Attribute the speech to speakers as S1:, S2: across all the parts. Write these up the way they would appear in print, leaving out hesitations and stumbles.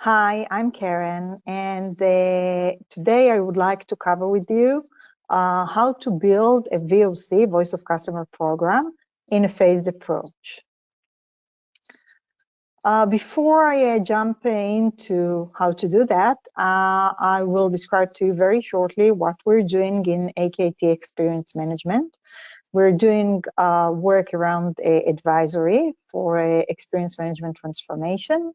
S1: Hi, I'm Karen, and today I would like to cover with you how to build a VOC, Voice of Customer program, in a phased approach. Before I jump into how to do that, I will describe to you very shortly what we're doing in AKT Experience Management. We're doing work around advisory for experience management transformation.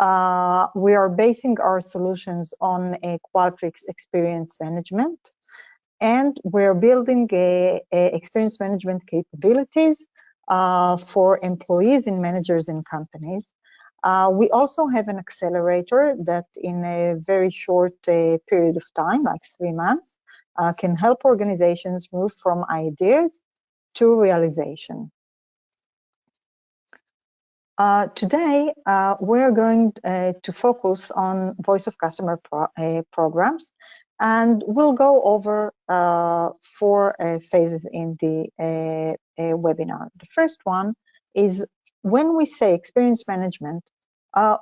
S1: We are basing our solutions on a Qualtrics experience management, and we're building experience management capabilities for employees and managers in companies. We also have an accelerator that in a very short period of time, like 3 months, can help organizations move from ideas to realization. Today, we're going to focus on voice of customer programs, and we'll go over 4 phases in the webinar. The first one is when we say experience management,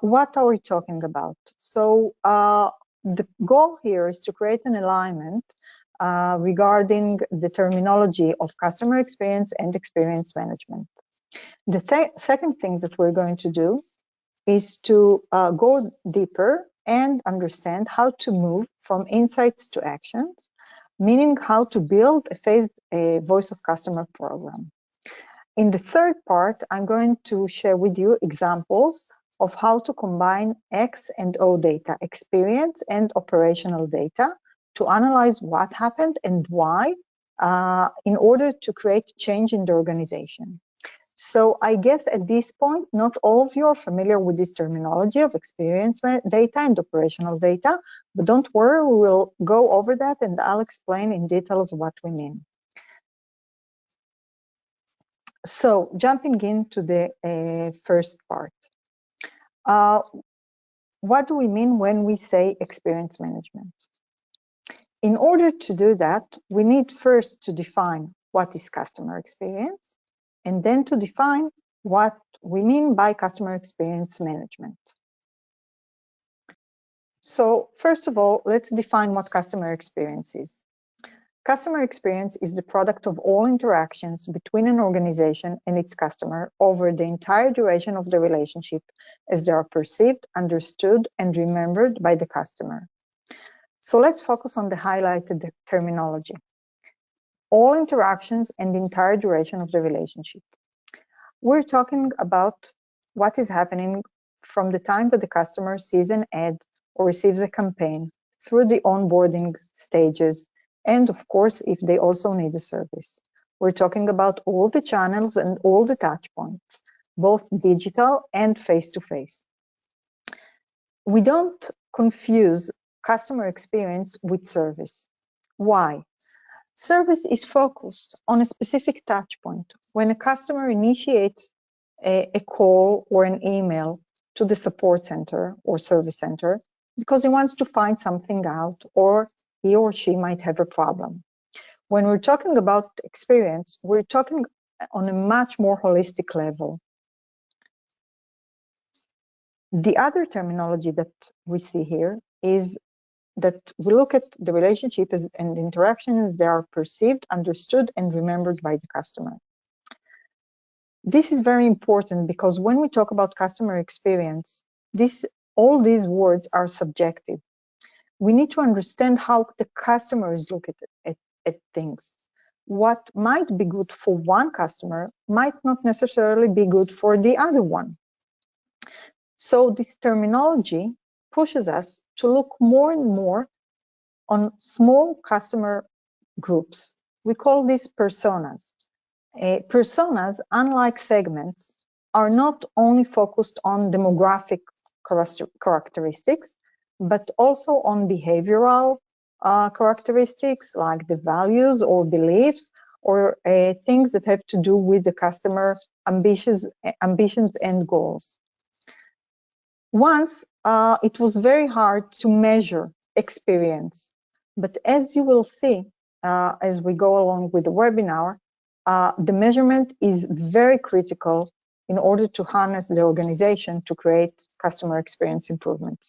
S1: what are we talking about? So the goal here is to create an alignment regarding the terminology of customer experience and experience management. The second thing that we're going to do is to go deeper and understand how to move from insights to actions, meaning how to build a phased voice of customer program. In the third part, I'm going to share with you examples of how to combine X and O data, experience and operational data, to analyze what happened and why in order to create change in the organization. So I guess at this point, not all of you are familiar with this terminology of experience data and operational data, but don't worry, we will go over that and I'll explain in details what we mean. So jumping into the first part. What do we mean when we say experience management? In order to do that, we need first to define what is customer experience, and then to define what we mean by customer experience management. So first of all, let's define what customer experience is. Customer experience is the product of all interactions between an organization and its customer over the entire duration of the relationship, as they are perceived, understood, and remembered by the customer. So let's focus on the highlighted terminology. All interactions and the entire duration of the relationship. We're talking about what is happening from the time that the customer sees an ad or receives a campaign, through the onboarding stages, and of course, if they also need a service. We're talking about all the channels and all the touch points, both digital and face-to-face. We don't confuse customer experience with service. Why? Service is focused on a specific touch point. When a customer initiates a call or an email to the support center or service center because he wants to find something out, or he or she might have a problem. When we're talking about experience, we're talking on a much more holistic level. The other terminology that we see here is that we look at the relationship and interactions, they are perceived, understood, and remembered by the customer. This is very important because when we talk about customer experience, all these words are subjective. We need to understand how the customers look at things. What might be good for one customer might not necessarily be good for the other one. So this terminology pushes us to look more and more on small customer groups. We call these personas. Personas, unlike segments, are not only focused on demographic characteristics, but also on behavioral characteristics like the values or beliefs, or things that have to do with the customer ambitions and goals. Once, it was very hard to measure experience, but as you will see as we go along with the webinar, the measurement is very critical in order to harness the organization to create customer experience improvements.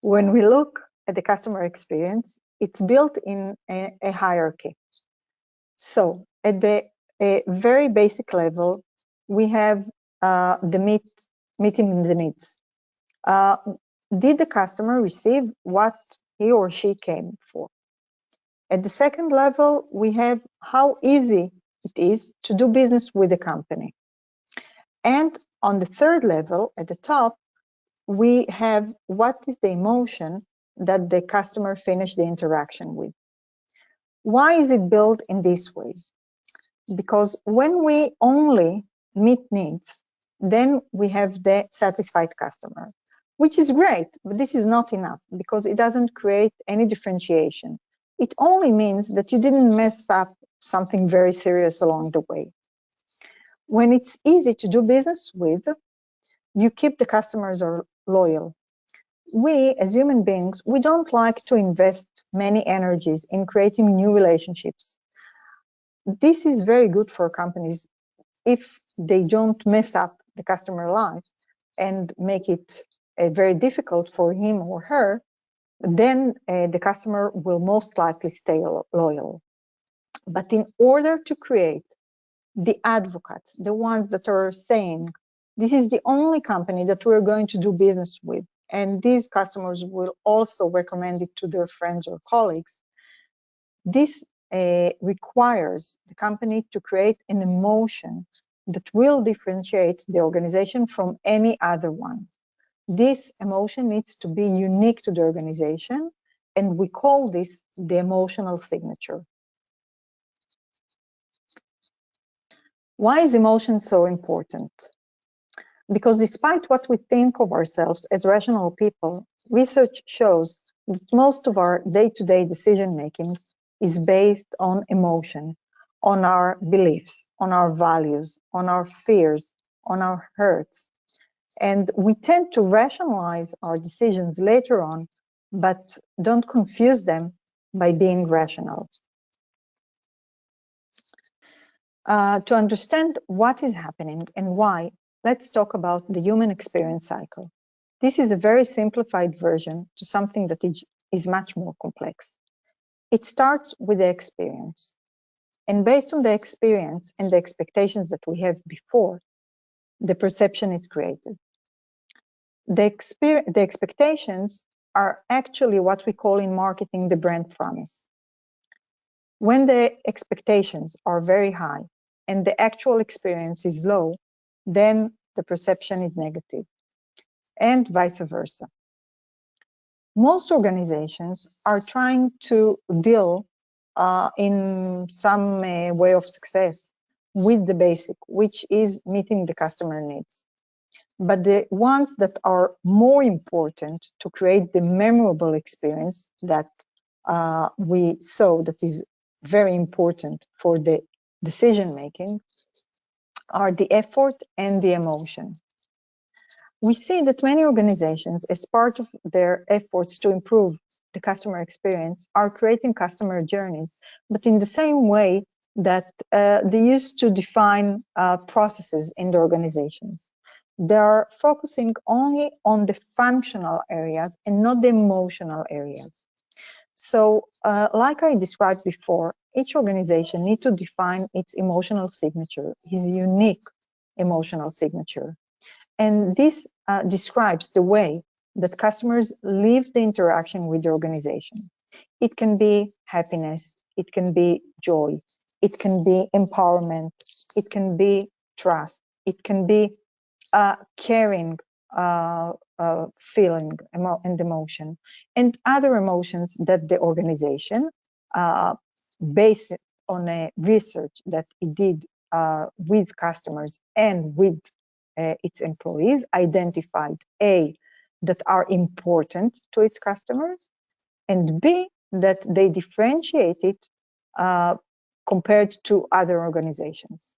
S1: When we look at the customer experience, it's built in a hierarchy. So at the very basic level, we have meeting the needs. Did the customer receive what he or she came for? At the second level, we have how easy it is to do business with the company. And on the third level, at the top, we have what is the emotion that the customer finished the interaction with. Why is it built in this way? Because when we only meet needs, then we have the satisfied customer, which is great, but this is not enough because it doesn't create any differentiation. It only means that you didn't mess up something very serious along the way. When it's easy to do business with, you keep the customers are loyal. We, as human beings, we don't like to invest many energies in creating new relationships. This is very good for companies if they don't mess up the customer lives and make it very difficult for him or her, then the customer will most likely stay loyal. But in order to create the advocates, the ones that are saying, this is the only company that we're going to do business with, and these customers will also recommend it to their friends or colleagues, this requires the company to create an emotion that will differentiate the organization from any other one. This emotion needs to be unique to the organization, and we call this the emotional signature. Why is emotion so important? Because despite what we think of ourselves as rational people, research shows that most of our day-to-day decision-making is based on emotion, on our beliefs, on our values, on our fears, on our hurts. And we tend to rationalize our decisions later on, but don't confuse them by being rational. To understand what is happening and why, let's talk about the human experience cycle. This is a very simplified version to something that is much more complex. It starts with the experience. And based on the experience and the expectations that we have before, the perception is created. The expectations are actually what we call in marketing the brand promise. When the expectations are very high and the actual experience is low, then the perception is negative, and vice versa. Most organizations are trying to deal in some way of success with the basic, which is meeting the customer needs. But the ones that are more important to create the memorable experience that we saw that is very important for the decision making are the effort and the emotion. We see that many organizations, as part of their efforts to improve the customer experience, are creating customer journeys, but in the same way that they used to define processes in the organizations. They are focusing only on the functional areas and not the emotional areas. So, like I described before, each organization needs to define its emotional signature, its unique emotional signature. And this describes the way that customers live the interaction with the organization. It can be happiness, it can be joy, it can be empowerment, it can be trust, it can be caring feeling and emotion, and other emotions that the organization, based on a research that it did with customers and with its employees, identified A, that are important to its customers, and B, that they differentiate it compared to other organizations.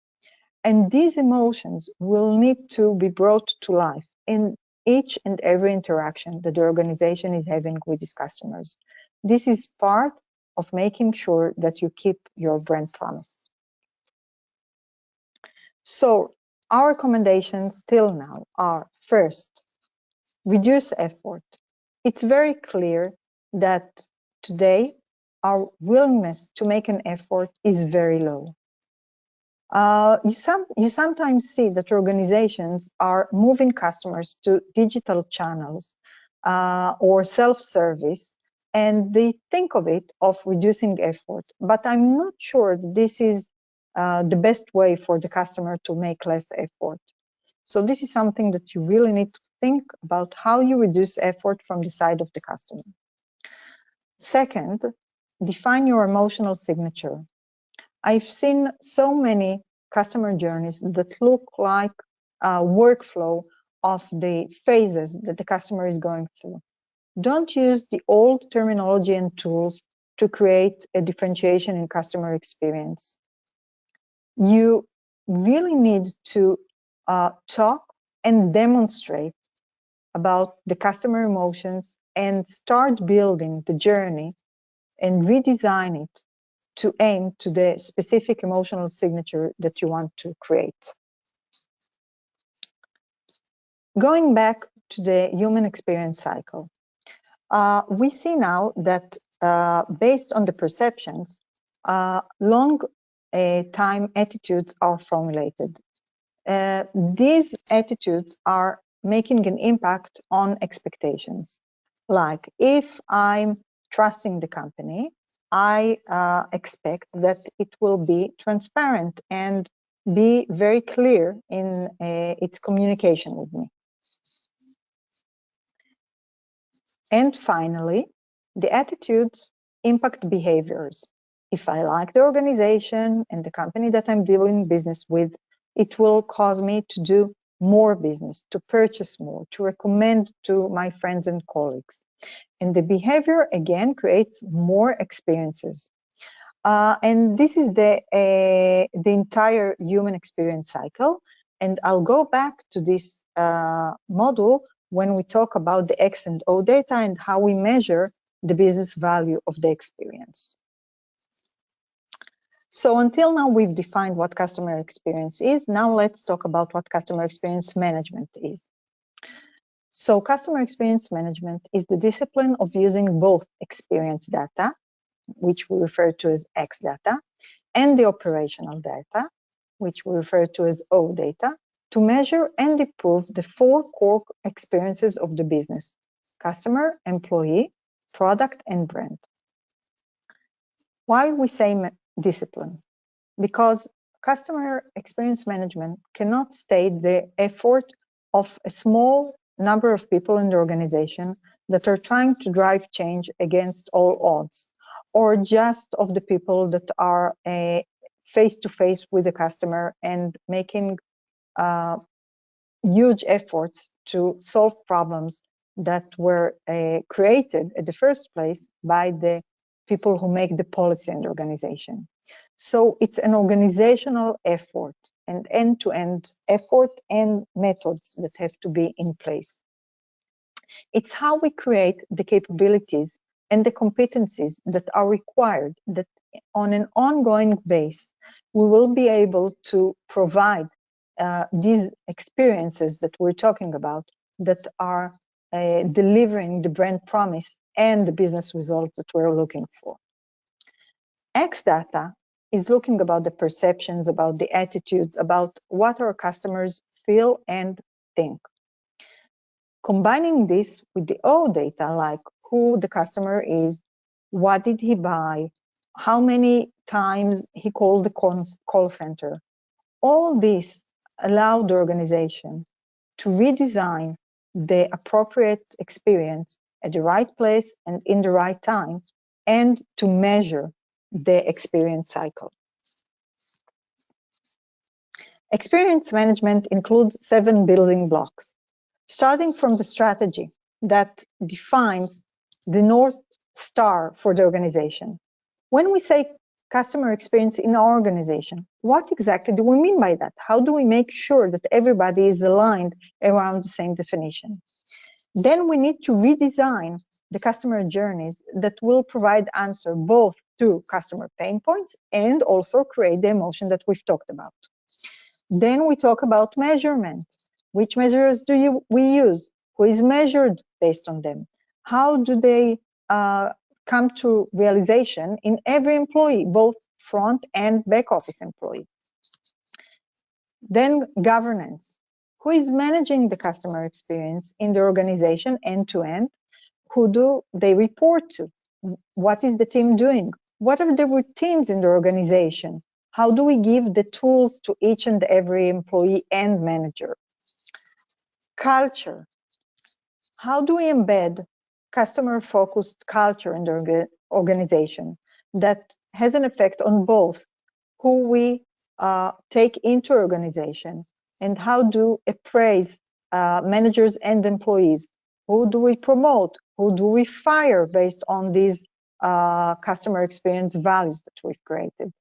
S1: And these emotions will need to be brought to life in each and every interaction that the organization is having with its customers. This is part of making sure that you keep your brand promise. So our recommendations till now are: first, reduce effort. It's very clear that today our willingness to make an effort is very low. You sometimes see that organizations are moving customers to digital channels or self-service, and they think of reducing effort. But I'm not sure that this is the best way for the customer to make less effort. So this is something that you really need to think about, how you reduce effort from the side of the customer. Second, define your emotional signature. I've seen so many customer journeys that look like a workflow of the phases that the customer is going through. Don't use the old terminology and tools to create a differentiation in customer experience. You really need to talk and demonstrate about the customer emotions and start building the journey and redesign it to aim to the specific emotional signature that you want to create. Going back to the human experience cycle, we see now that based on the perceptions, long time attitudes are formulated. These attitudes are making an impact on expectations. Like, if I'm trusting the company, I expect that it will be transparent and be very clear in its communication with me. And finally, the attitudes impact behaviors. If I like the organization and the company that I'm doing business with, it will cause me to do more business, to purchase more, to recommend to my friends and colleagues. And the behavior, again, creates more experiences. And this is the entire human experience cycle. And I'll go back to this model when we talk about the X and O data and how we measure the business value of the experience. So until now, we've defined what customer experience is. Now let's talk about what customer experience management is. So customer experience management is the discipline of using both experience data, which we refer to as X data, and the operational data, which we refer to as O data, to measure and improve the four core experiences of the business: customer, employee, product, and brand. Why we say discipline? Because customer experience management cannot state the effort of a small number of people in the organization that are trying to drive change against all odds, or just of the people that are face-to-face with the customer and making huge efforts to solve problems that were created at the first place by the people who make the policy in the organization. So it's an organizational effort, and end-to-end effort and methods that have to be in place. It's how we create the capabilities and the competencies that are required, that on an ongoing basis, we will be able to provide these experiences that we're talking about, that are delivering the brand promise and the business results that we're looking for. X data is looking about the perceptions, about the attitudes, about what our customers feel and think. Combining this with the O data, like who the customer is, what did he buy, how many times he called the call center, all this allowed the organization to redesign the appropriate experience at the right place and in the right time, and to measure the experience cycle. Experience management includes 7 building blocks, starting from the strategy that defines the North Star for the organization. When we say customer experience in our organization, what exactly do we mean by that? How do we make sure that everybody is aligned around the same definition? Then we need to redesign the customer journeys that will provide answer both to customer pain points and also create the emotion that we've talked about. Then we talk about measurement. Which measures do we use? Who is measured based on them? How do they come to realization in every employee, both front and back office employee? Then governance. Who is managing the customer experience in the organization end to end? Who do they report to? What is the team doing? What are the routines in the organization? How do we give the tools to each and every employee and manager? Culture. How do we embed customer-focused culture in the organization that has an effect on both who we take into organization and how do appraise managers and employees? Who do we promote? Who do we fire based on these customer experience values that we've created?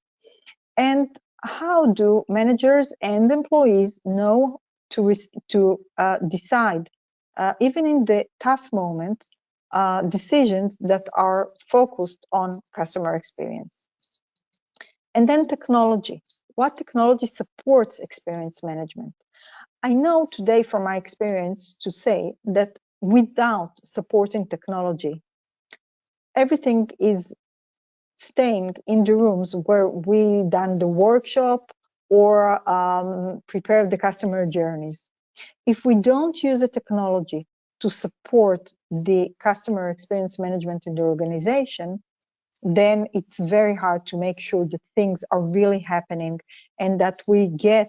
S1: And how do managers and employees know to decide, even in the tough moments, decisions that are focused on customer experience? And then technology. What technology supports experience management? I know today from my experience to say that without supporting technology, everything is staying in the rooms where we done the workshop or prepare the customer journeys. If we don't use the technology to support the customer experience management in the organization, then it's very hard to make sure that things are really happening and that we get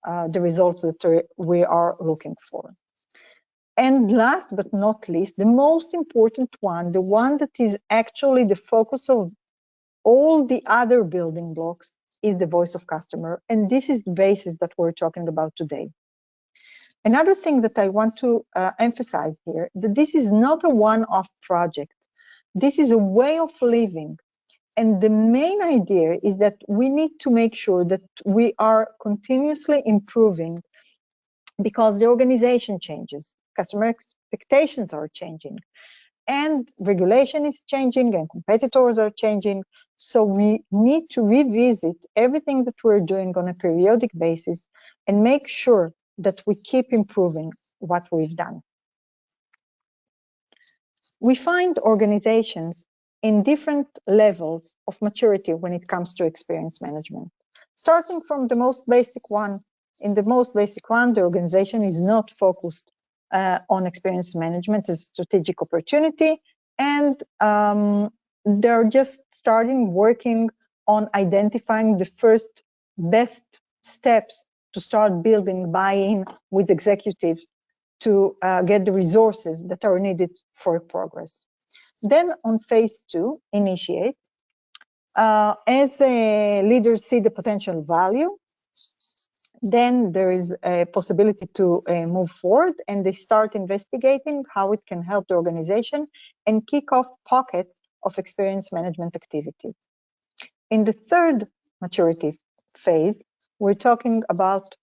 S1: the results that we are looking for. And last but not least, the most important one, the one that is actually the focus of all the other building blocks, is the voice of customer. And this is the basis that we're talking about today. Another thing that I want to emphasize here, that this is not a one-off project. This is a way of living. And the main idea is that we need to make sure that we are continuously improving because the organization changes, customer expectations are changing, and regulation is changing and competitors are changing. So we need to revisit everything that we're doing on a periodic basis and make sure that we keep improving what we've done. We find organizations in different levels of maturity when it comes to experience management. Starting from the most basic one, in the most basic one, the organization is not focused on experience management as a strategic opportunity, and they're just starting working on identifying the first best steps to start building buy-in with executives to get the resources that are needed for progress. Then on phase 2, initiate. As leaders see the potential value, then there is a possibility to move forward, and they start investigating how it can help the organization and kick off pockets of experience management activities. In the third maturity phase, we're talking about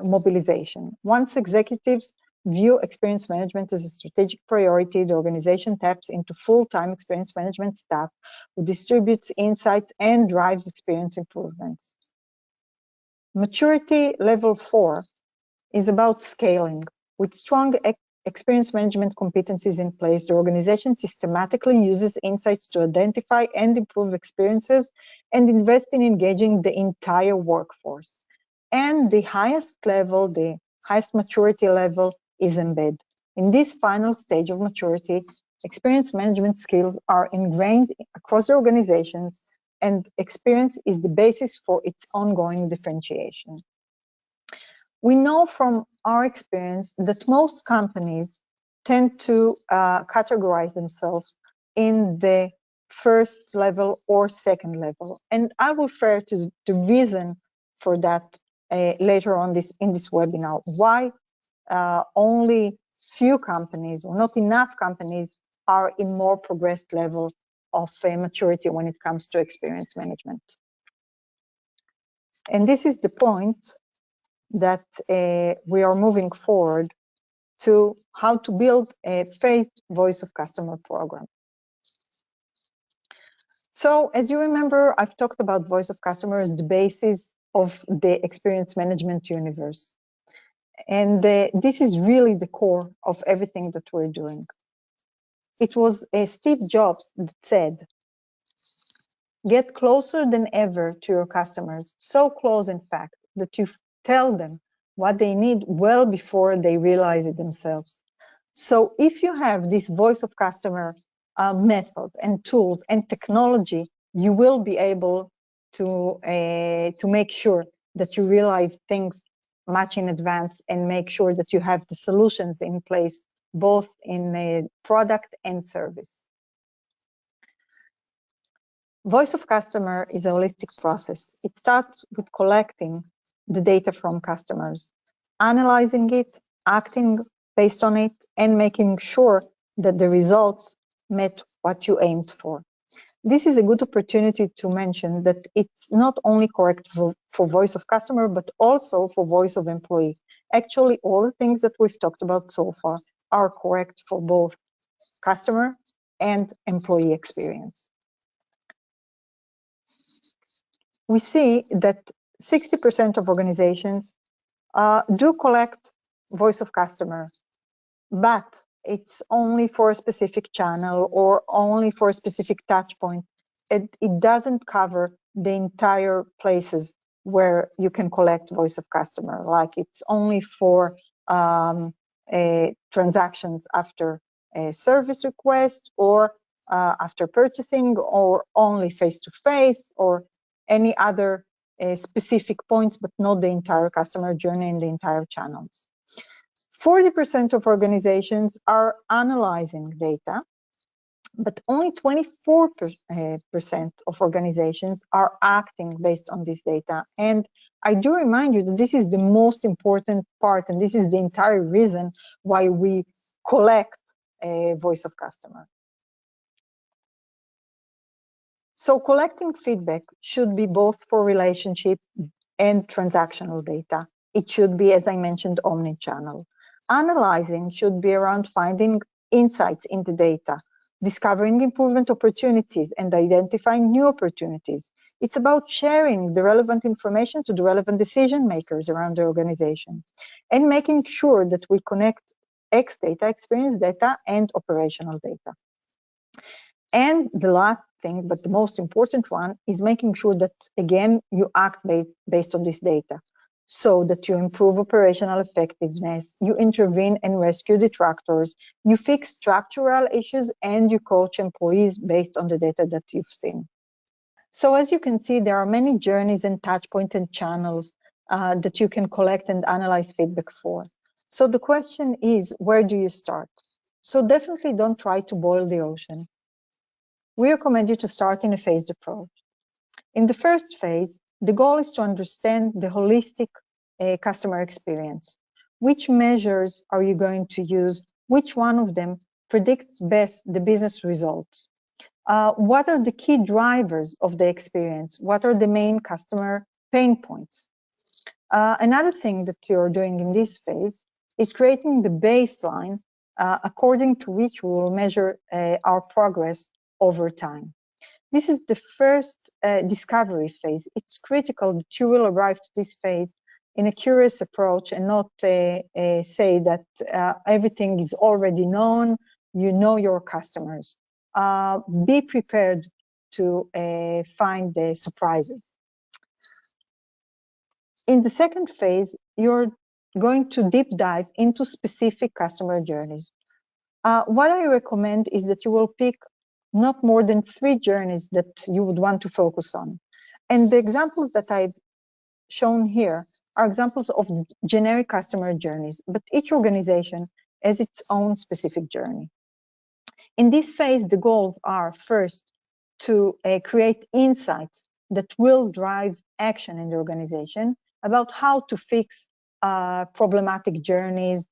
S1: mobilization. Once executives view experience management as a strategic priority, the organization taps into full-time experience management staff who distributes insights and drives experience improvements. Maturity level 4 is about scaling. With strong experience management competencies in place, the organization systematically uses insights to identify and improve experiences and invest in engaging the entire workforce. And the highest level, the highest maturity level, is embed. In this final stage of maturity, experience management skills are ingrained across the organizations, and experience is the basis for its ongoing differentiation. We know from our experience that most companies tend to categorize themselves in the first level or second level. And I will refer to the reason for that later on in this webinar, why only few companies or not enough companies are in more progressed level of maturity when it comes to experience management. And this is the point that we are moving forward to how to build a phased voice of customer program. So as you remember, I've talked about voice of customer as the basis of the experience management universe. And this is really the core of everything that we're doing. It was Steve Jobs that said, "Get closer than ever to your customers, so close, in fact, that you tell them what they need well before they realize it themselves." So if you have this voice of customer method and tools and technology, you will be able to make sure that you realize things much in advance and make sure that you have the solutions in place, both in product and service. Voice of customer is a holistic process. It starts with collecting the data from customers, analyzing it, acting based on it, and making sure that the results met what you aimed for. This is a good opportunity to mention that it's not only correct for voice of customer, but also for voice of employee. Actually, all the things that we've talked about so far are correct for both customer and employee experience. We see that 60% of organizations do collect voice of customer, but it's only for a specific channel or only for a specific touch point. It doesn't cover the entire places where you can collect voice of customer, like it's only for transactions after a service request or after purchasing, or only face-to-face, or any other specific points, but not the entire customer journey and the entire channels. 40% of organizations are analyzing data, but only 24% of organizations are acting based on this data. And I do remind you that this is the most important part, and this is the entire reason why we collect a voice of customer. So collecting feedback should be both for relationship and transactional data. It should be, as I mentioned, omni-channel. Analyzing should be around finding insights in the data, discovering improvement opportunities, and identifying new opportunities. It's about sharing the relevant information to the relevant decision makers around the organization, and making sure that we connect X data, experience data, and operational data. And the last thing, but the most important one, is making sure that, again, you act based on this data, so that you improve operational effectiveness, you intervene and rescue detractors, you fix structural issues, and you coach employees based on the data that you've seen. So as you can see, there are many journeys and touch points and channels that you can collect and analyze feedback for. So the question is, where do you start? So definitely don't try to boil the ocean. We recommend you to start in a phased approach. In the first phase, the goal is to understand the holistic customer experience. Which measures are you going to use? Which one of them predicts best the business results? What are the key drivers of the experience? What are the main customer pain points? Another thing that you're doing in this phase is creating the baseline according to which we will measure our progress over time. This is the first discovery phase. It's critical that you will arrive to this phase in a curious approach and not say that everything is already known, you know your customers. Be prepared to find the surprises. In the second phase, you're going to deep dive into specific customer journeys. What I recommend is that you will pick not more than 3 journeys that you would want to focus on. And the examples that I've shown here are examples of generic customer journeys, but each organization has its own specific journey. In this phase, the goals are first to create insights that will drive action in the organization about how to fix problematic journeys,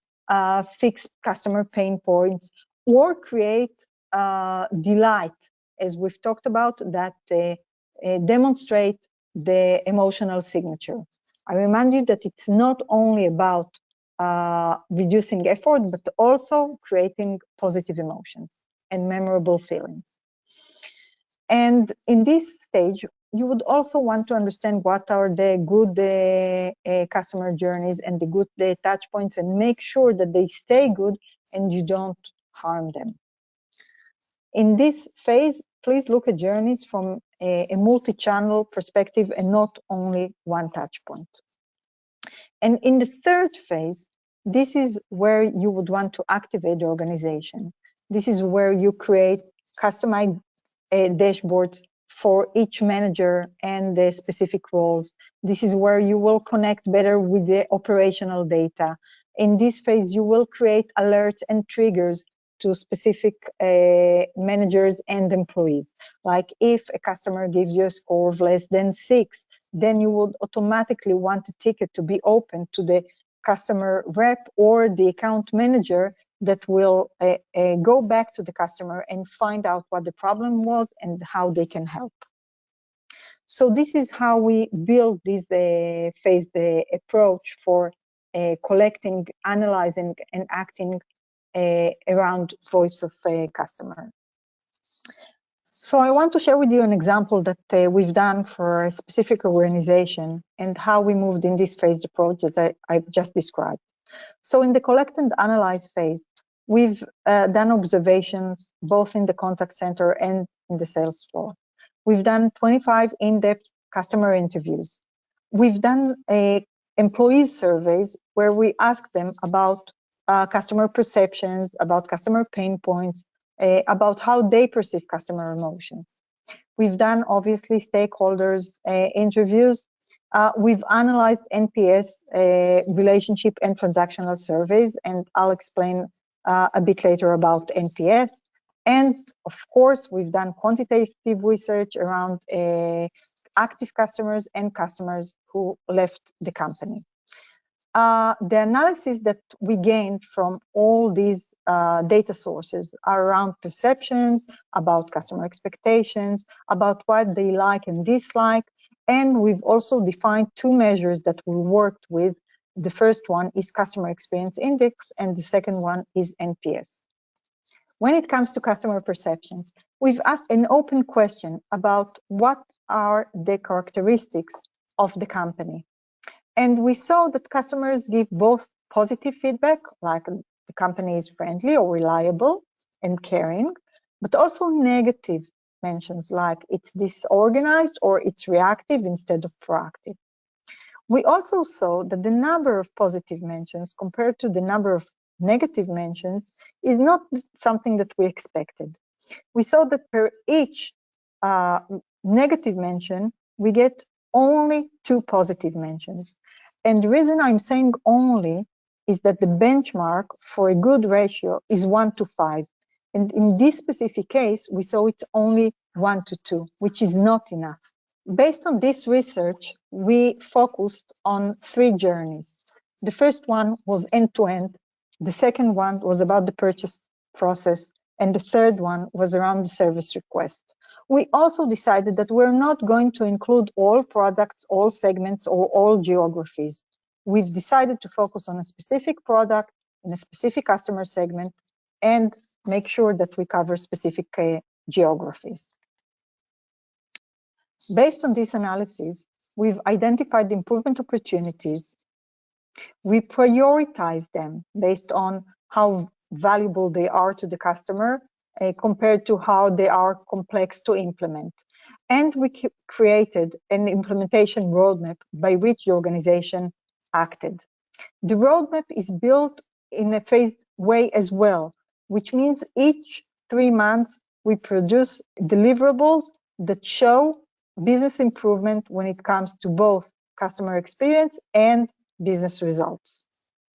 S1: fix customer pain points, or create delight, as we've talked about, that demonstrate the emotional signature. I remind you that it's not only about reducing effort, but also creating positive emotions and memorable feelings. And in this stage, you would also want to understand what are the good customer journeys and the good touch points, and make sure that they stay good and you don't harm them. In this phase, please look at journeys from a multi-channel perspective and not only one touch point. And in the third phase, this is where you would want to activate the organization. This is where you create customized dashboards for each manager and the specific roles. This is where you will connect better with the operational data. In this phase, you will create alerts and triggers to specific managers and employees. Like if a customer gives you a score of less than 6, then you would automatically want a ticket to be open to the customer rep or the account manager that will go back to the customer and find out what the problem was and how they can help. So this is how we build this phased approach for collecting, analyzing, and acting around voice of customer. So I want to share with you an example that we've done for a specific organization and how we moved in this phased approach that I've just described. So in the collect and analyze phase, we've done observations both in the contact center and in the sales floor. We've done 25 in-depth customer interviews. We've done employee surveys where we ask them about customer perceptions, about customer pain points, about how they perceive customer emotions. We've done, obviously, stakeholders interviews. We've analyzed NPS relationship and transactional surveys, and I'll explain a bit later about NPS. And of course, we've done quantitative research around active customers and customers who left the company. The analysis that we gained from all these data sources are around perceptions, about customer expectations, about what they like and dislike, and we've also defined 2 measures that we worked with. The first one is Customer Experience Index, and the second one is NPS. When it comes to customer perceptions, we've asked an open question about what are the characteristics of the company. And we saw that customers give both positive feedback, like the company is friendly or reliable and caring, but also negative mentions, like it's disorganized or it's reactive instead of proactive. We also saw that the number of positive mentions compared to the number of negative mentions is not something that we expected. We saw that per each negative mention, we get only 2 positive mentions. And the reason I'm saying only is that the benchmark for a good ratio is 1 to 5. And in this specific case, we saw it's only 1 to 2, which is not enough. Based on this research, we focused on 3 journeys. The first one was end-to-end. The second one was about the purchase process. And the third one was around the service request. We also decided that we're not going to include all products, all segments, or all geographies. We've decided to focus on a specific product in a specific customer segment and make sure that we cover specific geographies. Based on this analysis, we've identified the improvement opportunities. We prioritize them based on how valuable they are to the customer compared to how they are complex to implement. And we created an implementation roadmap by which the organization acted. The roadmap is built in a phased way as well, which means each 3 months we produce deliverables that show business improvement when it comes to both customer experience and business results.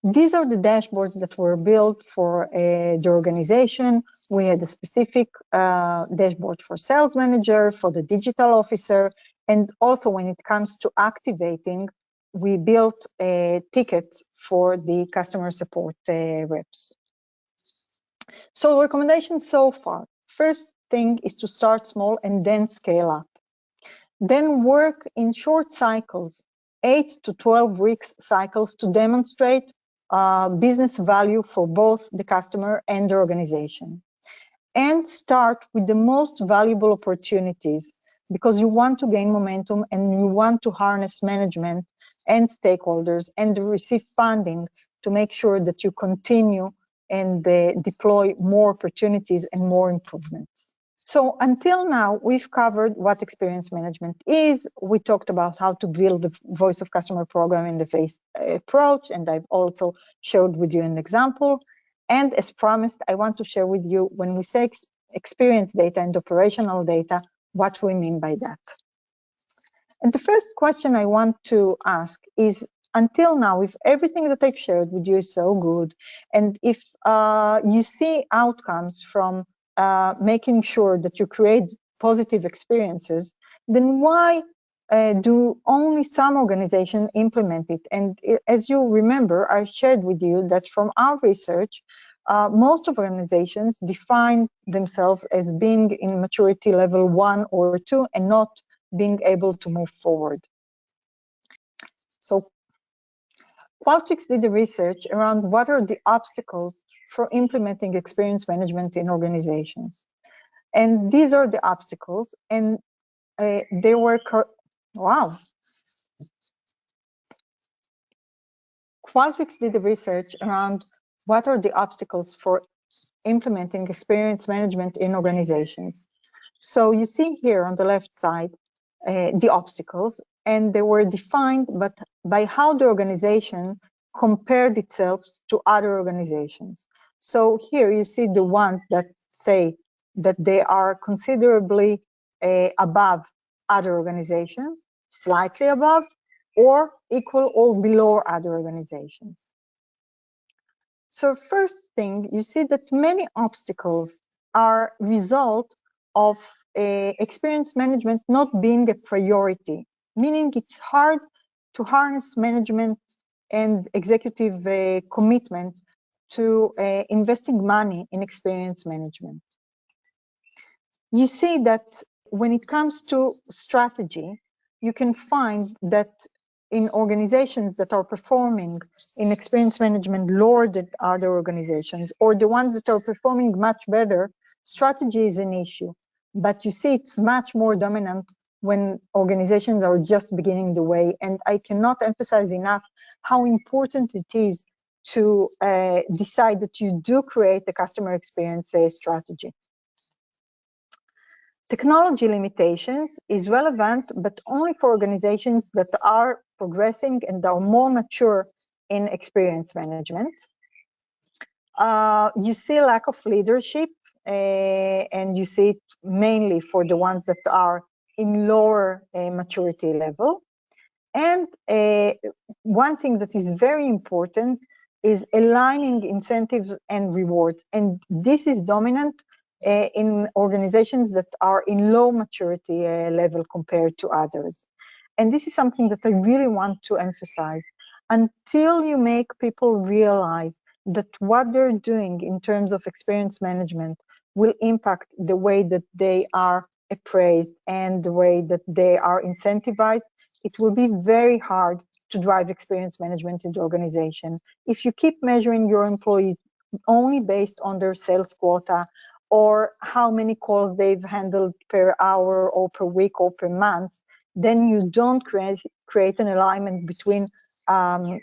S1: These are the dashboards that were built for the organization. We had a specific dashboard for sales manager, for the digital officer, and also when it comes to activating, we built tickets for the customer support reps. So recommendations so far. First thing is to start small and then scale up. Then work in short cycles, 8 to 12 weeks cycles to demonstrate business value for both the customer and the organization. And start with the most valuable opportunities because you want to gain momentum and you want to harness management and stakeholders and receive funding to make sure that you continue and deploy more opportunities and more improvements. So until now, we've covered what experience management is. We talked about how to build the voice of customer program interface approach, and I've also showed with you an example. And as promised, I want to share with you, when we say experience data and operational data, what we mean by that. And the first question I want to ask is, until now, if everything that I've shared with you is so good, and if you see outcomes from making sure that you create positive experiences, then why do only some organizations implement it? And as you remember, I shared with you that from our research, most of organizations define themselves as being in maturity level 1 or 2 and not being able to move forward. So Qualtrics did the research around what are the obstacles for implementing experience management in organizations. And these are the obstacles, and they were, wow. Qualtrics did the research around what are the obstacles for implementing experience management in organizations. So you see here on the left side, the obstacles, and they were defined but by how the organization compared itself to other organizations. So here you see the ones that say that they are considerably above other organizations, slightly above, or equal or below other organizations. So first thing, you see that many obstacles are result of experience management not being a priority, meaning it's hard to harness management and executive commitment to investing money in experience management. You see that when it comes to strategy, you can find that in organizations that are performing in experience management lower than other organizations, or the ones that are performing much better, strategy is an issue. But you see it's much more dominant when organizations are just beginning the way. And I cannot emphasize enough how important it is to decide that you do create a customer experience strategy. Technology limitations is relevant, but only for organizations that are progressing and are more mature in experience management. You see lack of leadership, and you see it mainly for the ones that are in lower maturity level. And one thing that is very important is aligning incentives and rewards. And this is dominant in organizations that are in low maturity level compared to others. And this is something that I really want to emphasize. Until you make people realize that what they're doing in terms of experience management will impact the way that they are appraised and the way that they are incentivized, it will be very hard to drive experience management in the organization. If you keep measuring your employees only based on their sales quota or how many calls they've handled per hour or per week or per month, then you don't create an alignment between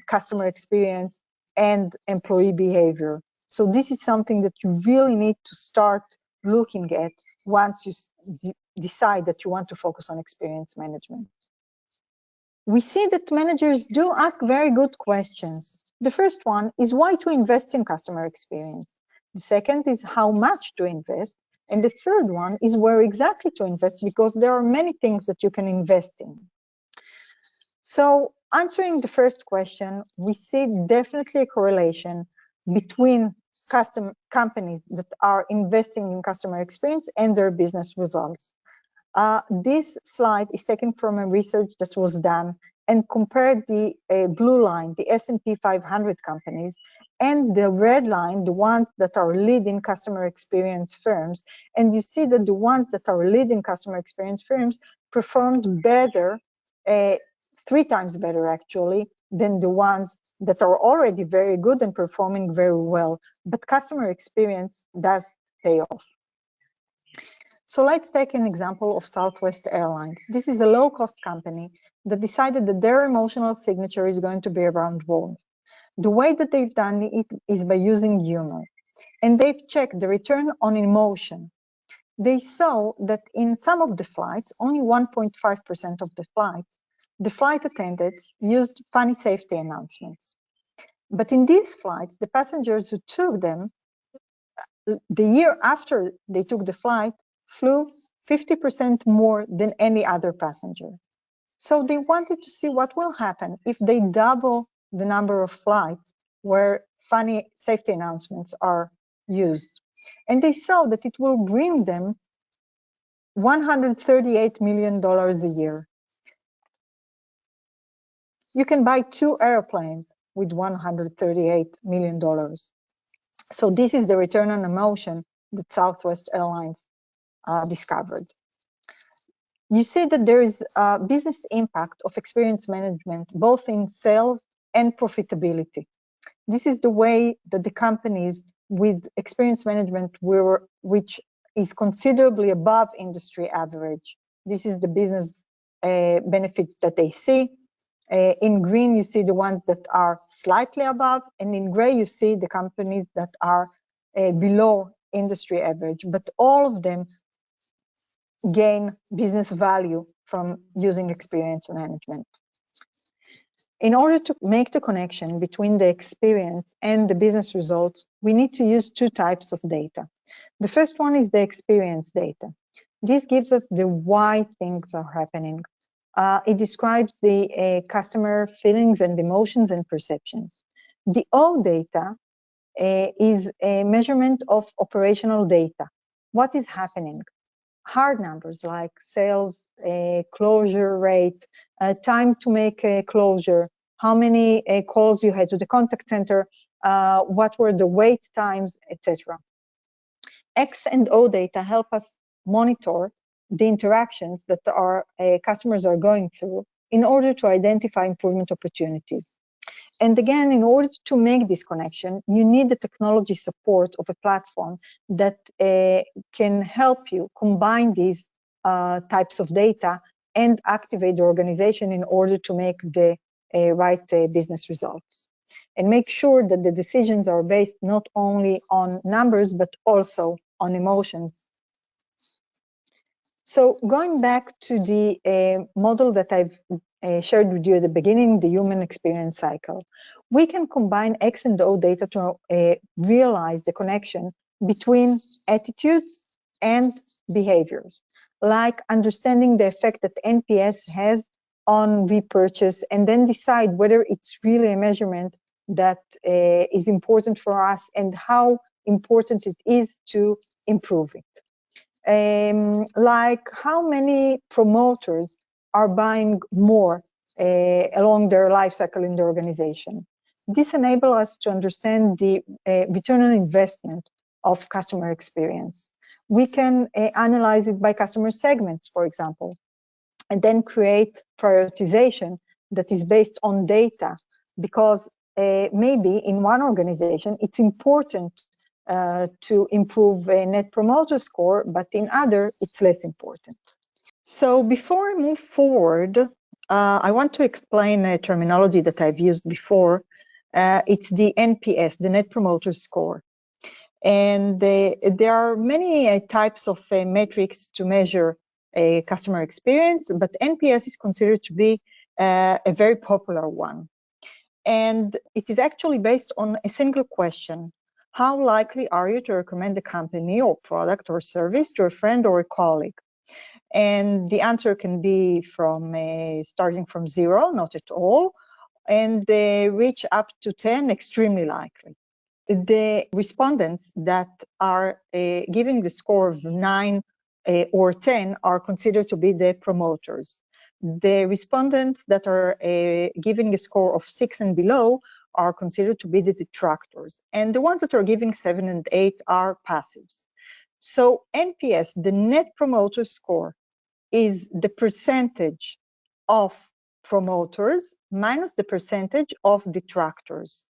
S1: customer experience and employee behavior. So this is something that you really need to start looking at once you decide that you want to focus on experience management. We see that managers do ask very good questions. The first one is why to invest in customer experience. The second is how much to invest. And the third one is where exactly to invest, because there are many things that you can invest in. So answering the first question, we see definitely a correlation between companies that are investing in customer experience and their business results. This slide is taken from a research that was done and compared the blue line, the S&P 500 companies, and the red line, the ones that are leading customer experience firms. And you see that the ones that are leading customer experience firms performed better, 3 times better actually, than the ones that are already very good and performing very well. But customer experience does pay off. So let's take an example of Southwest Airlines. This is a low-cost company that decided that their emotional signature is going to be around warmth. The way that they've done it is by using humor. And they've checked the return on emotion. They saw that in some of the flights, only 1.5% of the flights, the flight attendants used funny safety announcements. But in these flights, the passengers who took them, the year after they took the flight, flew 50% more than any other passenger. So they wanted to see what will happen if they double the number of flights where funny safety announcements are used. And they saw that it will bring them $138 million a year. You can buy 2 airplanes with $138 million. So this is the return on emotion that Southwest Airlines discovered. You see that there is a business impact of experience management, both in sales and profitability. This is the way that the companies with experience management which is considerably above industry average. This is the business benefits that they see. In green, you see the ones that are slightly above, and in gray, you see the companies that are below industry average, but all of them gain business value from using experience management. In order to make the connection between the experience and the business results, we need to use 2 types of data. The first one is the experience data. This gives us the why things are happening. It describes the customer feelings and emotions and perceptions. The O data is a measurement of operational data. What is happening? Hard numbers like sales, closure rate, time to make a closure, how many calls you had to the contact center, what were the wait times, etc. X and O data help us monitor the interactions that our customers are going through in order to identify improvement opportunities. And again, in order to make this connection, you need the technology support of a platform that can help you combine these types of data and activate the organization in order to make the right business results. And make sure that the decisions are based not only on numbers, but also on emotions. So going back to the model that I've shared with you at the beginning, the human experience cycle, we can combine X and O data to realize the connection between attitudes and behaviors, like understanding the effect that NPS has on repurchase, and then decide whether it's really a measurement that is important for us and how important it is to improve it. Like how many promoters are buying more along their life cycle in the organization. This enables us to understand the return on investment of customer experience. We can analyze it by customer segments, for example, and then create prioritization that is based on data, because maybe in one organization it's important to improve a net promoter score, but in other it's less important. So before I move forward, I want to explain a terminology that I've used before. It's the NPS, the Net Promoter Score. And there are many types of metrics to measure a customer experience, but NPS is considered to be a very popular one. And it is actually based on a single question. How likely are you to recommend a company or product or service to a friend or a colleague? And the answer can be from starting from 0, not at all, and reach up to 10, extremely likely. The respondents that are giving the score of 9 or 10 are considered to be the promoters. The respondents that are giving a score of 6 and below are considered to be the detractors. And the ones that are giving 7 and 8 are passives. So NPS, the Net Promoter Score, is the percentage of promoters minus the percentage of detractors.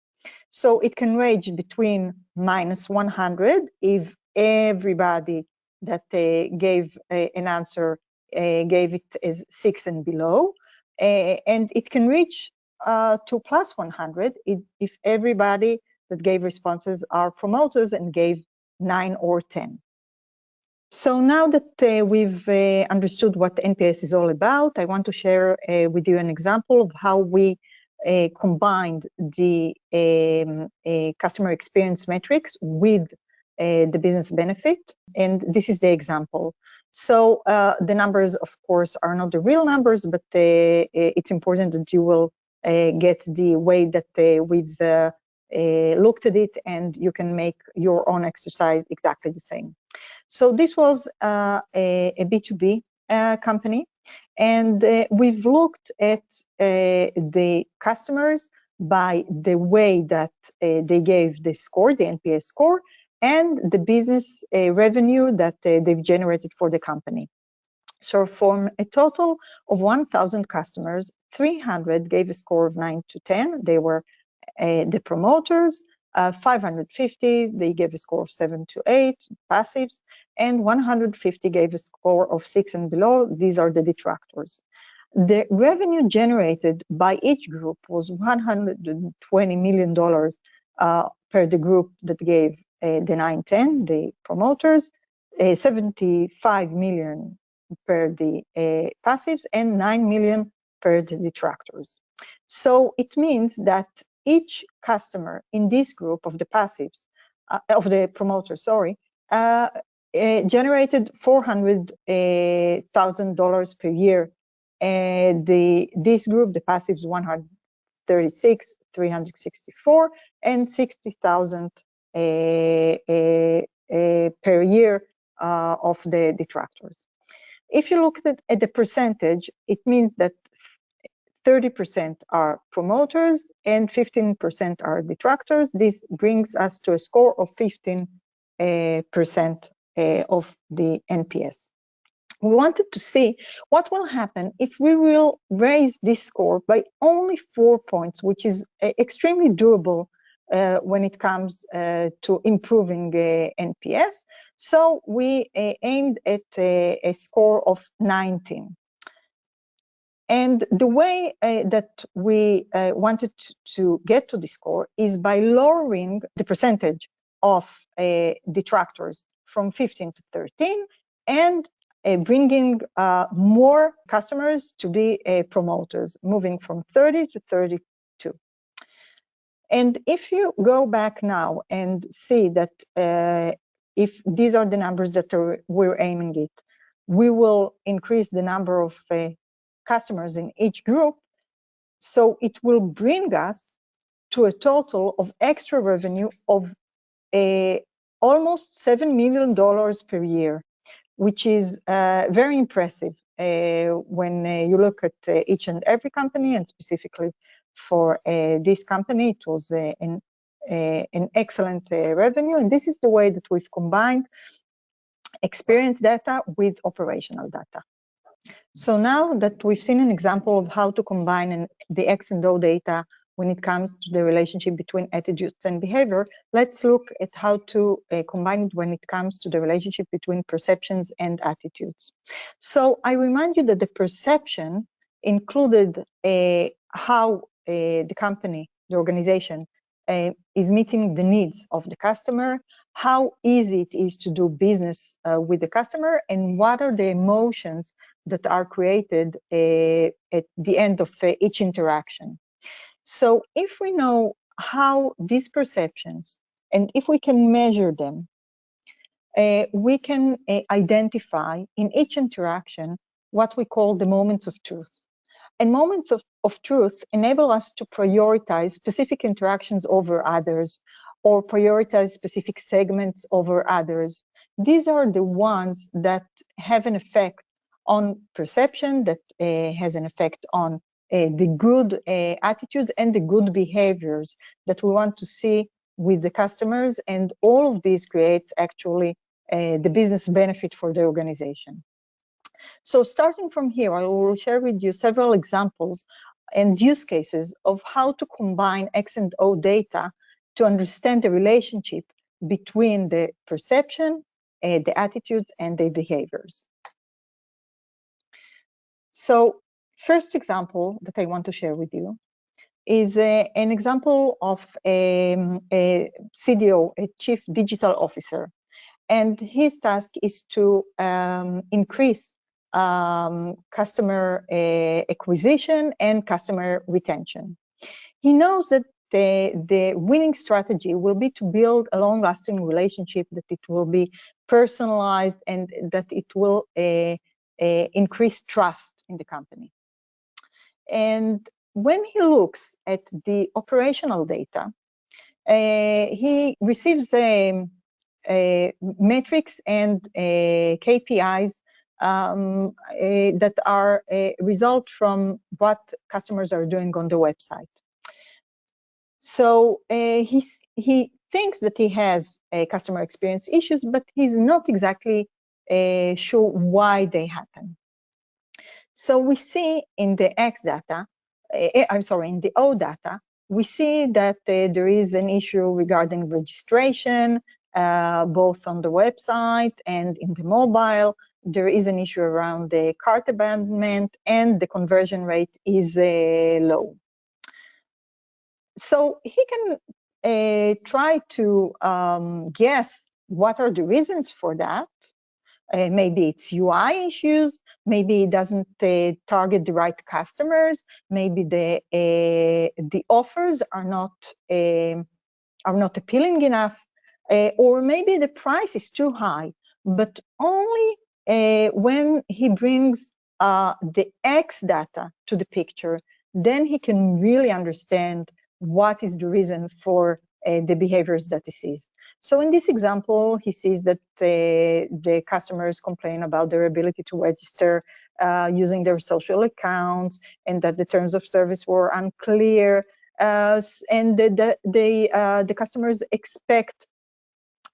S1: So it can range between -100 if everybody that gave an answer, gave it as 6 and below, and it can reach to plus 100 if everybody that gave responses are promoters and gave 9 or 10. So now that we've understood what NPS is all about, I want to share with you an example of how we combined the customer experience metrics with the business benefit, and this is the example. So the numbers, of course, are not the real numbers, but it's important that you will get the way that we've looked at it, and you can make your own exercise exactly the same. So this was a B2B company, and we've looked at the customers by the way that they gave the score, the NPS score, and the business revenue that they've generated for the company. So from a total of 1,000 customers, 300 gave a score of 9 to 10. They were the promoters. 550, they gave a score of 7 to 8, passives, and 150 gave a score of 6 and below. These are the detractors. The revenue generated by each group was $120 million per the group that gave the 9-10, the promoters, 75 million per the passives, and 9 million per the detractors. So it means that each customer in this group of the passives, of the promoters, sorry, generated $400,000 per year. This group, the passives, 136, 364, and 60,000 per year of the detractors. If you look at the percentage, it means that 30% are promoters and 15% are detractors. This brings us to a score of 15% of the NPS. We wanted to see what will happen if we will raise this score by only 4 points, which is extremely doable when it comes to improving NPS. So we aimed at a score of 19. And the way that we wanted to get to this score is by lowering the percentage of detractors from 15 to 13 and bringing more customers to be promoters, moving from 30 to 32. And if you go back now and see that if these are the numbers that we're aiming at, we will increase the number of customers in each group, so it will bring us to a total of extra revenue of almost $7 million per year, which is very impressive when you look at each and every company, and specifically for this company, it was an excellent revenue. And this is the way that we've combined experience data with operational data. So now that we've seen an example of how to combine the X and O data when it comes to the relationship between attitudes and behavior, let's look at how to combine it when it comes to the relationship between perceptions and attitudes. So I remind you that the perception included how the company, the organization, is meeting the needs of the customer, how easy it is to do business with the customer, and what are the emotions that are created at the end of each interaction. So if we know how these perceptions, and if we can measure them, we can identify in each interaction what we call the moments of truth. And moments of truth enable us to prioritize specific interactions over others, or prioritize specific segments over others. These are the ones that have an effect on perception, that has an effect on the good attitudes and the good behaviors that we want to see with the customers. And all of this creates actually the business benefit for the organization. So starting from here, I will share with you several examples and use cases of how to combine X and O data to understand the relationship between the perception the attitudes and the behaviors. So first example that I want to share with you is an example of a CDO, a Chief Digital Officer. And his task is to increase customer acquisition and customer retention. He knows that the winning strategy will be to build a long-lasting relationship, that it will be personalized, and that it will increase trust in the company. And when he looks at the operational data, he receives metrics and KPIs that are a result from what customers are doing on the website. So he thinks that he has customer experience issues, but he's not exactly sure why they happen. So we see in the X data, in the O data, we see that there is an issue regarding registration, both on the website and in the mobile. There is an issue around the cart abandonment, and the conversion rate is low. So he can try to guess what are the reasons for that. Maybe it's UI issues, maybe it doesn't target the right customers, maybe the offers are not appealing enough, or maybe the price is too high. But only when he brings the X data to the picture, then he can really understand what is the reason for the behaviors that he sees. So in this example, he sees that the customers complain about their ability to register using their social accounts, and that the terms of service were unclear, and the customers expect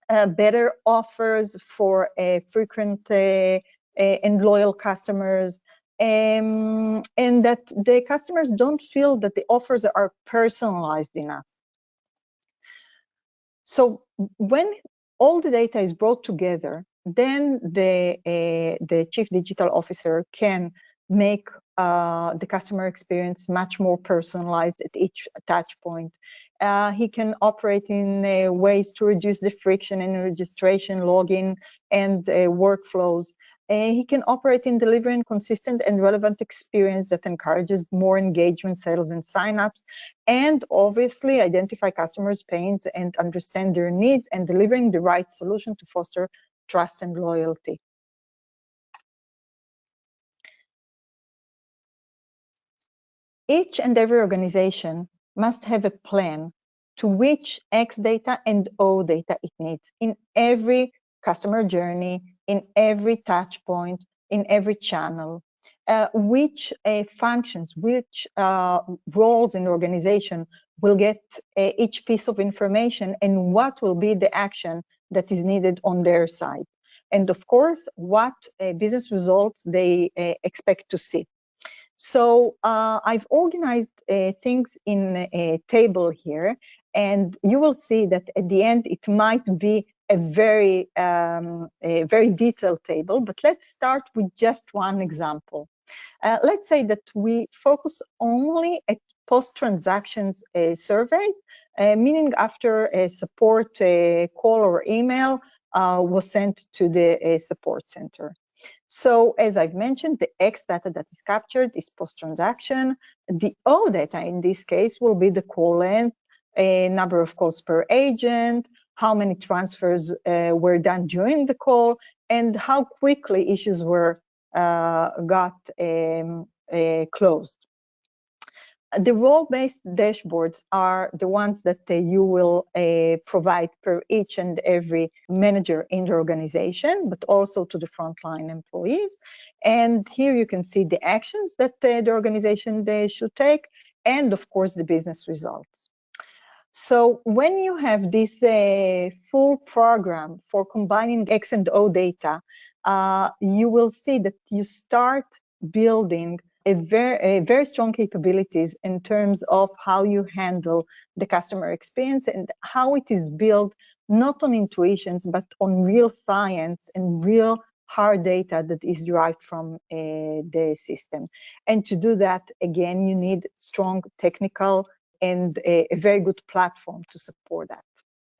S1: better offers for frequent and loyal customers, and that the customers don't feel that the offers are personalized enough. So when all the data is brought together, then the Chief Digital Officer can make the customer experience much more personalized at each touch point. He can operate in ways to reduce the friction in registration, login, and workflows. He can operate in delivering consistent and relevant experience that encourages more engagement, sales, and signups, and obviously identify customers' pains and understand their needs, and delivering the right solution to foster trust and loyalty. Each and every organization must have a plan to which X data and O data it needs in every customer journey, in every touch point, in every channel. Which functions, which roles in the organization will get each piece of information, and what will be the action that is needed on their side. And of course, what business results they expect to see. So I've organized things in a table here, and you will see that at the end it might be a very detailed table, but let's start with just one example. Let's say that we focus only at post-transactions surveys, meaning after a support call or email was sent to the support center. So as I've mentioned, the X data that is captured is post-transaction. The O data in this case will be the call length, a number of calls per agent, how many transfers were done during the call, and how quickly issues were got closed. The role-based dashboards are the ones that you will provide per each and every manager in the organization, but also to the frontline employees. And here you can see the actions that the organization should take, and of course the business results. So when you have this full program for combining X and O data, you will see that you start building a very strong capabilities in terms of how you handle the customer experience and how it is built not on intuitions, but on real science and real hard data that is derived from the system. And to do that, again, you need strong technical and a very good platform to support that.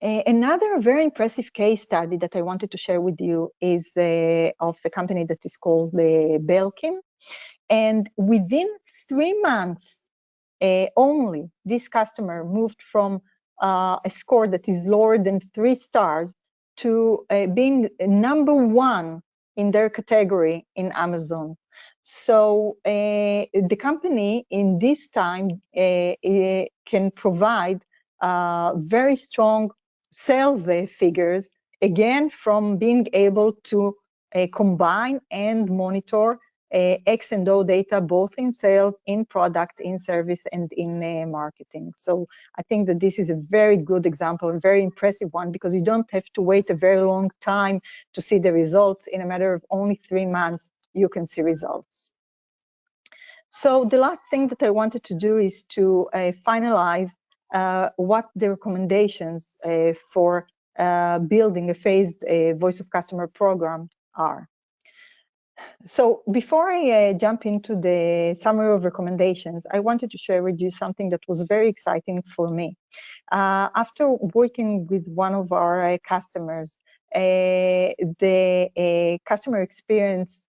S1: Another very impressive case study that I wanted to share with you is of a company that is called Belkin. And within 3 months only, this customer moved from a score that is lower than 3 stars to being #1 in their category in Amazon. So the company in this time can provide very strong sales figures, again, from being able to combine and monitor X and O data, both in sales, in product, in service, and in marketing. So I think that this is a very good example, a very impressive one, because you don't have to wait a very long time to see the results. In a matter of only 3 months, you can see results. So the last thing that I wanted to do is to finalize what the recommendations for building a phased voice of customer program are. So before I jump into the summary of recommendations, I wanted to share with you something that was very exciting for me. After working with one of our customers, the customer experience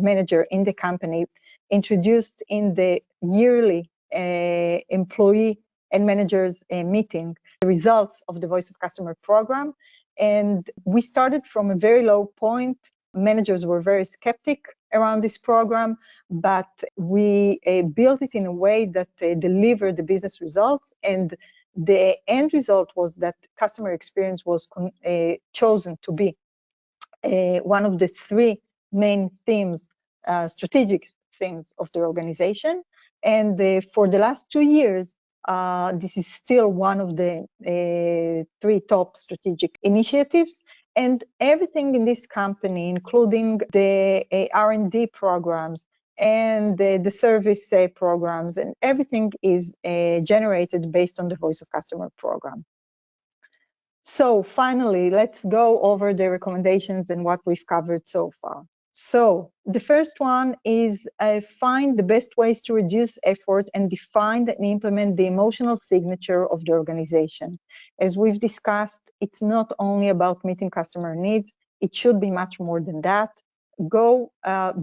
S1: manager in the company introduced in the yearly employee and managers meeting the results of the Voice of Customer program. And we started from a very low point. Managers were very skeptic around this program, but we built it in a way that delivered the business results. And the end result was that customer experience was chosen to be one of the 3 main themes, strategic themes of the organization. And for the last 2 years, this is still one of the 3 top strategic initiatives. And everything in this company, including the R&D programs and the service programs, and everything is generated based on the Voice of Customer program. So finally, let's go over the recommendations and what we've covered so far. So the first one is find the best ways to reduce effort and define and implement the emotional signature of the organization. As we've discussed, it's not only about meeting customer needs, it should be much more than that. Go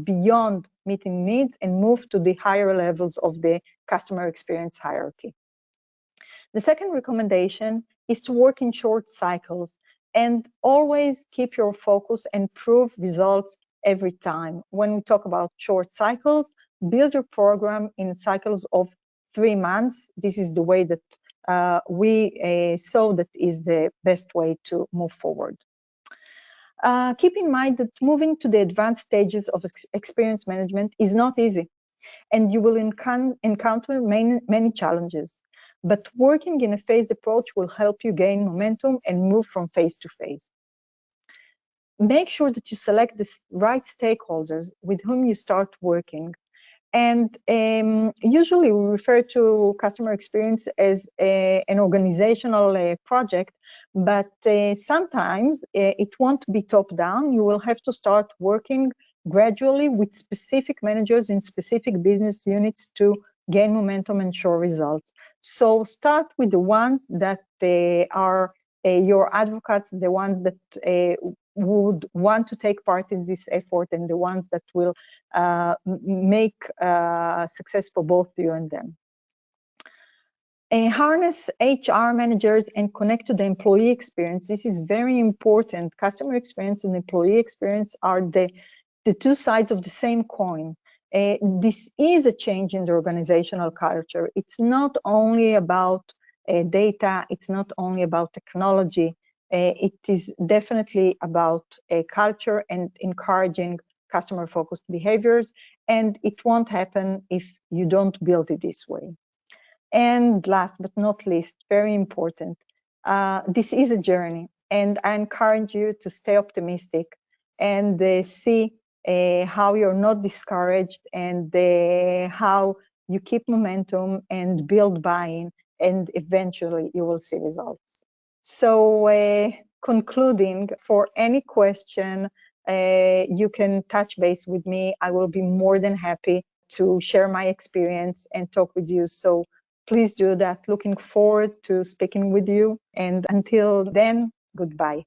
S1: beyond meeting needs and move to the higher levels of the customer experience hierarchy. The second recommendation is to work in short cycles and always keep your focus and prove results every time. When we talk about short cycles, build your program in cycles of 3 months. This is the way that we saw that is the best way to move forward. Keep in mind that moving to the advanced stages of experience management is not easy, and you will encounter many challenges. But working in a phased approach will help you gain momentum and move from phase to phase. Make sure that you select the right stakeholders with whom you start working. And usually we refer to customer experience as an organizational project, but sometimes it won't be top down. You will have to start working gradually with specific managers in specific business units to gain momentum and show results. So start with the ones that are your advocates, the ones that would want to take part in this effort, and the ones that will make success for both you and them. Harness HR managers and connect to the employee experience. This is very important. Customer experience and employee experience are the 2 sides of the same coin. This is a change in the organizational culture. It's not only about data, it's not only about technology. It is definitely about a culture and encouraging customer-focused behaviors, and it won't happen if you don't build it this way. And last but not least, very important, this is a journey, and I encourage you to stay optimistic and see how you're not discouraged, and how you keep momentum and build buy-in, and eventually you will see results. So concluding, for any question, you can touch base with me. I will be more than happy to share my experience and talk with you. So please do that. Looking forward to speaking with you. And until then, goodbye.